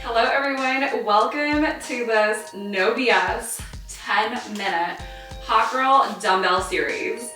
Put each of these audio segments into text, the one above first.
Hello everyone, welcome to this no BS 10-minute hot girl dumbbell series.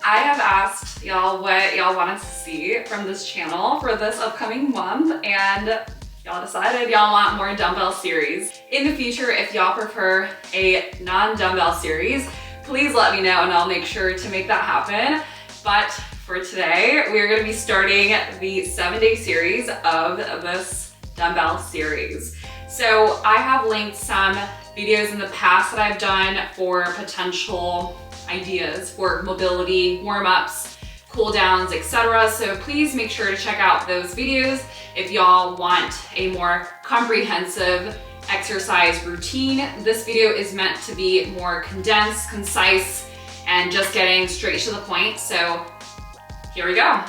I have asked y'all what y'all wanted to see from this channel for this upcoming month, and y'all decided y'all want more dumbbell series. In the future, if y'all prefer a non-dumbbell series, please let me know and I'll make sure to make that happen. But for today, we're gonna be starting the 7-day series of this dumbbell series. So I have linked some videos in the past that I've done for potential ideas for mobility, warm-ups, cool downs, etc. So please make sure to check out those videos if y'all want a more comprehensive exercise routine. This video is meant to be more condensed, concise, and just getting straight to the point. So here we go.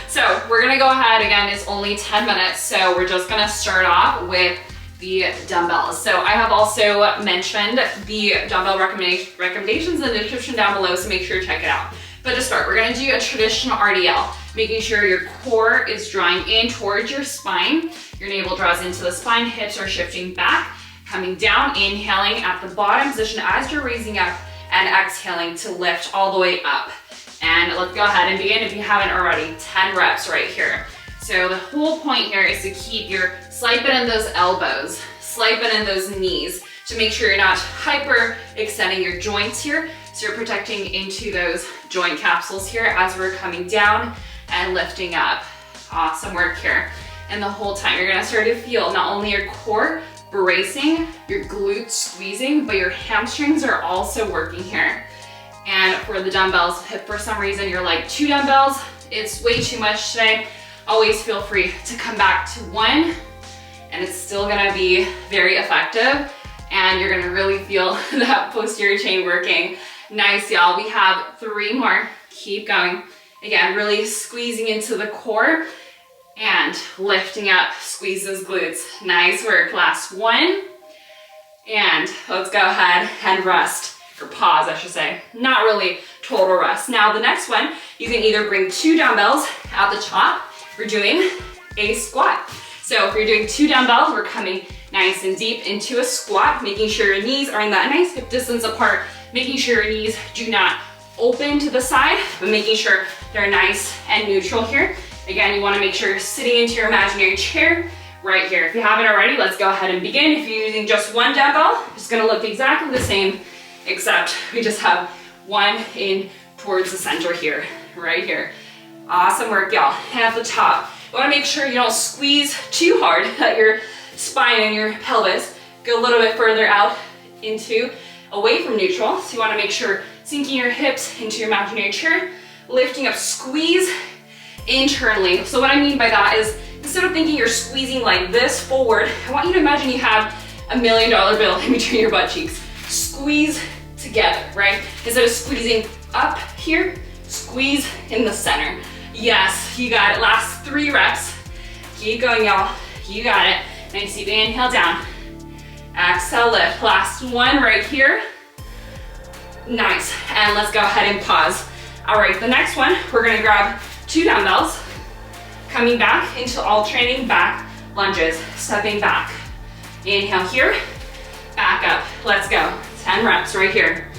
So we're gonna go ahead, again, it's only 10 minutes, so we're just gonna start off with the dumbbells. So I have also mentioned the dumbbell recommendations in the description down below, so make sure to check it out. But to start, we're gonna do a traditional RDL, making sure your core is drawing in towards your spine, your navel draws into the spine, hips are shifting back, coming down, inhaling at the bottom position as you're raising up, and exhaling to lift all the way up. And let's go ahead and begin if you haven't already. 10 reps right here. So the whole point here is to keep your slight bend in those elbows, slight bend in those knees, to make sure you're not hyper extending your joints here. So you're protecting into those joint capsules here as we're coming down and lifting up. Awesome work here. And the whole time you're gonna start to feel not only your core bracing, your glutes squeezing, but your hamstrings are also working here. And for the dumbbells, if for some reason you're like 2 dumbbells, it's way too much today, always feel free to come back to 1, and it's still gonna be very effective, and you're gonna really feel that posterior chain working. Nice, y'all. We have 3 more. Keep going. Again, really squeezing into the core and lifting up, squeeze those glutes. Nice work. Last 1. And let's go ahead and rest. Or pause, I should say. Not really total rest. Now the next one, you can either bring 2 dumbbells at the top. We're doing a squat. So if you're doing 2 dumbbells, we're coming nice and deep into a squat, making sure your knees are in that nice hip distance apart, making sure your knees do not open to the side, but making sure they're nice and neutral here. Again, you wanna make sure you're sitting into your imaginary chair right here. If you haven't already, let's go ahead and begin. If you're using just 1 dumbbell, it's gonna look exactly the same, except we just have 1 in towards the center here, right here. Awesome work, y'all. And at the top, you wanna make sure you don't squeeze too hard, that your spine and your pelvis go a little bit further out into, away from neutral. So you wanna make sure sinking your hips into your imaginary chair, lifting up, squeeze internally. So what I mean by that is, instead of thinking you're squeezing like this forward, I want you to imagine you have $1 million bill in between your butt cheeks. Squeeze together, right? Instead of squeezing up here, squeeze in the center. Yes, you got it. Last 3 reps. Keep going, y'all. You got it. Nice deep inhale down. Exhale, lift. Last 1 right here. Nice. And let's go ahead and pause. All right, the next one, we're gonna grab 2 dumbbells, coming back into alternating back lunges, stepping back. Inhale here, back up. Let's go. 10 reps right here.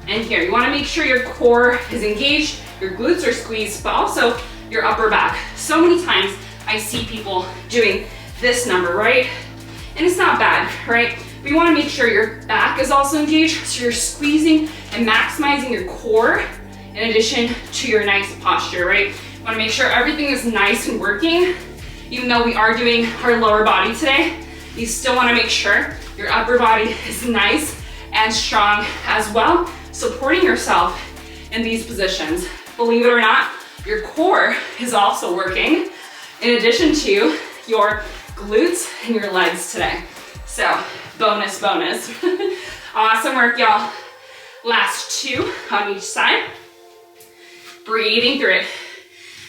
And here, you wanna make sure your core is engaged, your glutes are squeezed, but also your upper back. So many times I see people doing this number, right? And it's not bad, right? But you wanna make sure your back is also engaged, so you're squeezing and maximizing your core in addition to your nice posture, right? You wanna make sure everything is nice and working. Even though we are doing our lower body today, you still wanna make sure your upper body is nice and strong as well, supporting yourself in these positions. Believe it or not, your core is also working in addition to your glutes and your legs today. So bonus. Awesome work, y'all. Last 2 on each side. Breathing through it.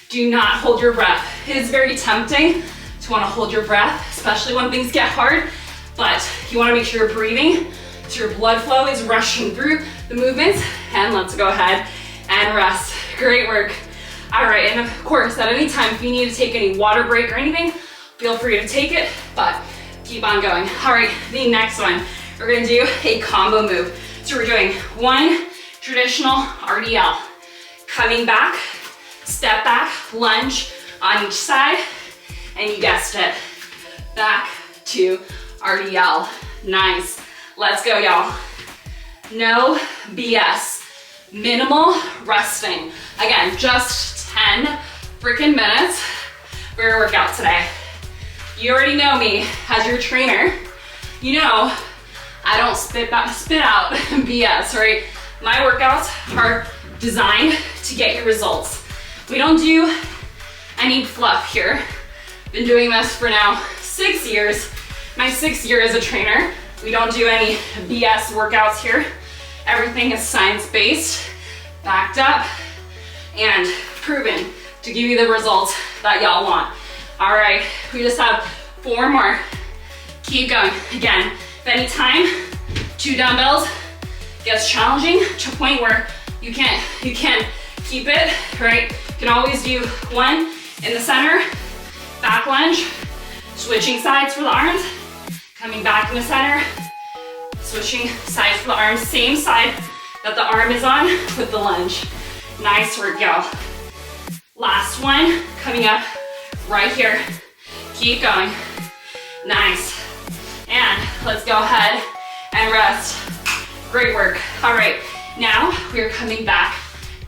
Do not hold your breath. It is very tempting to want to hold your breath, especially when things get hard, but you want to make sure you're breathing so your blood flow is rushing through the movements. And let's go ahead and rest. Great work. All right, and of course, at any time, if you need to take any water break or anything, feel free to take it, but keep on going. All right, the next one, we're gonna do a combo move. So we're doing one traditional RDL, coming back, step back, lunge on each side, and you guessed it, back to RDL. Nice. Let's go, y'all. No BS. Minimal resting. Again, just 10 freaking minutes for your workout today. You already know me as your trainer. You know I don't spit out BS, right? My workouts are designed to get your results. We don't do any fluff here. Been doing this for now 6 years. My 6th year as a trainer. We don't do any BS workouts here. Everything is science-based, backed up, and proven to give you the results that y'all want. All right, we just have 4 more. Keep going. Again, if any time 2 dumbbells gets challenging to a point where you can't keep it, right? You can always do 1 in the center, back lunge, switching sides for the arms, coming back in the center, switching sides for the arms, same side that the arm is on with the lunge. Nice work, y'all. Last one, coming up right here. Keep going. Nice. And let's go ahead and rest. Great work. All right, now we're coming back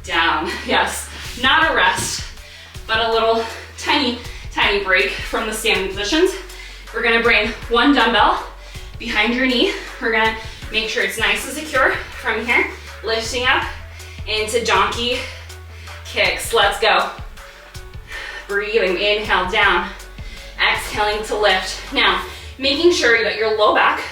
down. Yes, not a rest, but a little tiny break from the standing positions. We're gonna bring 1 dumbbell behind your knee. We're gonna make sure it's nice and secure from here, lifting up into donkey kicks. Let's go. Breathing, inhale down, exhaling to lift. Now, making sure that your low back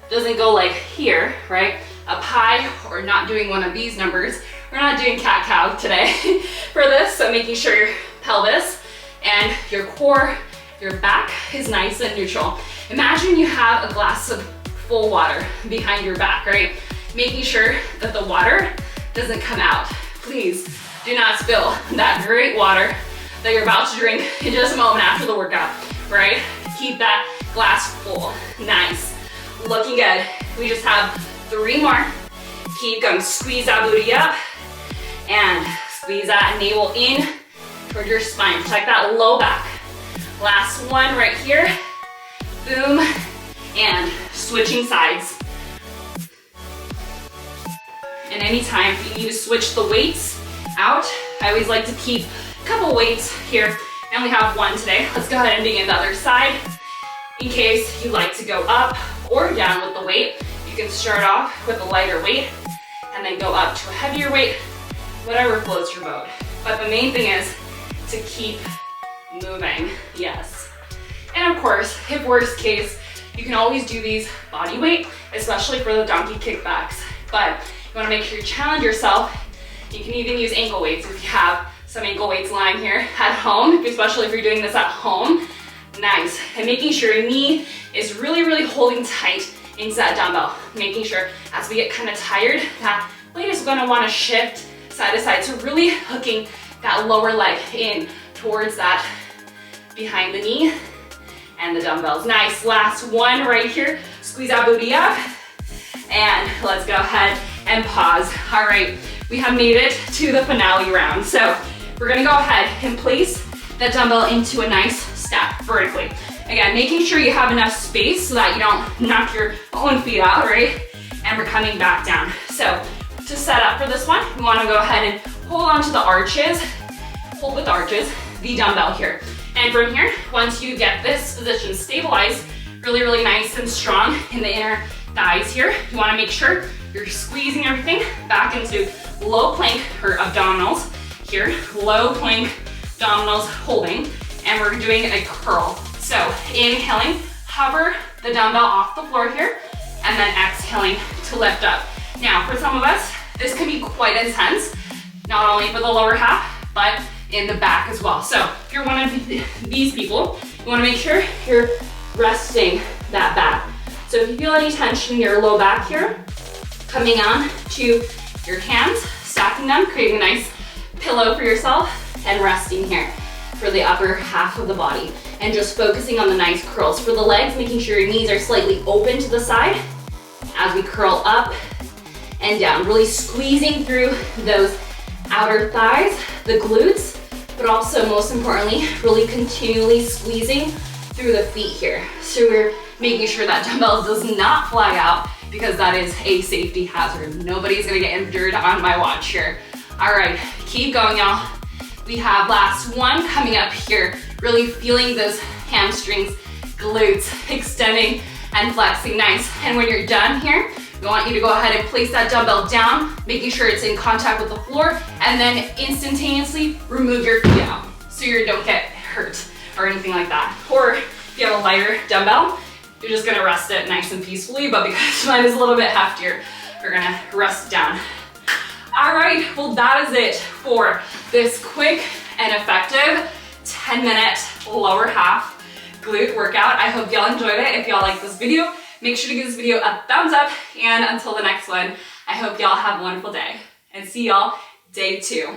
doesn't go like here, right? Up high, or not doing one of these numbers. We're not doing cat-cow today for this, so making sure your pelvis and your core, your back is nice and neutral. Imagine you have a glass of full water behind your back, right? Making sure that the water doesn't come out. Please do not spill that great water that you're about to drink in just a moment after the workout, right? Keep that glass full. Nice. Looking good. We just have 3 more. Keep going. Squeeze that booty up and squeeze that navel in toward your spine. Protect that low back. Last one right here. Boom. And switching sides. And anytime if you need to switch the weights out, I always like to keep a couple weights here. I only have 1 today. Let's go ahead and dig in the other side. In case you like to go up or down with the weight, you can start off with a lighter weight and then go up to a heavier weight, whatever floats your boat. But the main thing is to keep moving, yes. And of course, if worst case, you can always do these body weight, especially for the donkey kickbacks. But you wanna make sure you challenge yourself. You can even use ankle weights if you have some ankle weights lying here at home, especially if you're doing this at home. Nice. And making sure your knee is really holding tight into that dumbbell. Making sure as we get kind of tired, that weight is gonna wanna shift side to side. So really hooking that lower leg in towards that behind the knee and the dumbbells. Nice. Last one right here. Squeeze that booty up. And let's go ahead and pause. All right, we have made it to the finale round. So we're gonna go ahead and place that dumbbell into a nice step vertically. Again, making sure you have enough space so that you don't knock your own feet out, right? And we're coming back down. So to set up for this one, we wanna go ahead and hold onto the arches, hold with arches, the dumbbell here. And from here, once you get this position stabilized, really nice and strong in the inner thighs here, you wanna make sure you're squeezing everything back into low plank or abdominals here, low plank, abdominals holding, and we're doing a curl. So inhaling, hover the dumbbell off the floor here, and then exhaling to lift up. Now, for some of us, this can be quite intense, not only for the lower half, but in the back as well. So if you're one of these people, you wanna make sure you're resting that back. So if you feel any tension in your low back here, coming on to your hands, stacking them, creating a nice pillow for yourself, and resting here for the upper half of the body. and just focusing on the nice curls. For the legs, making sure your knees are slightly open to the side as we curl up and down, really squeezing through those outer thighs, the glutes, but also most importantly, really continually squeezing through the feet here. So we're making sure that dumbbell does not fly out, because that is a safety hazard. Nobody's gonna get injured on my watch here. All right, keep going, y'all. We have last one coming up here, really feeling those hamstrings, glutes, extending and flexing, nice. And when you're done here, we want you to go ahead and place that dumbbell down, making sure it's in contact with the floor, and then instantaneously remove your feet out so you don't get hurt or anything like that. Or if you have a lighter dumbbell, you're just gonna rest it nice and peacefully, but because mine is a little bit heftier, we're gonna rest it down. All right, well that is it for this quick and effective 10-minute lower half glute workout. I hope y'all enjoyed it. If y'all like this video, make sure to give this video a thumbs up, and until the next one, I hope y'all have a wonderful day, and see y'all day 2.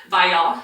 Bye y'all.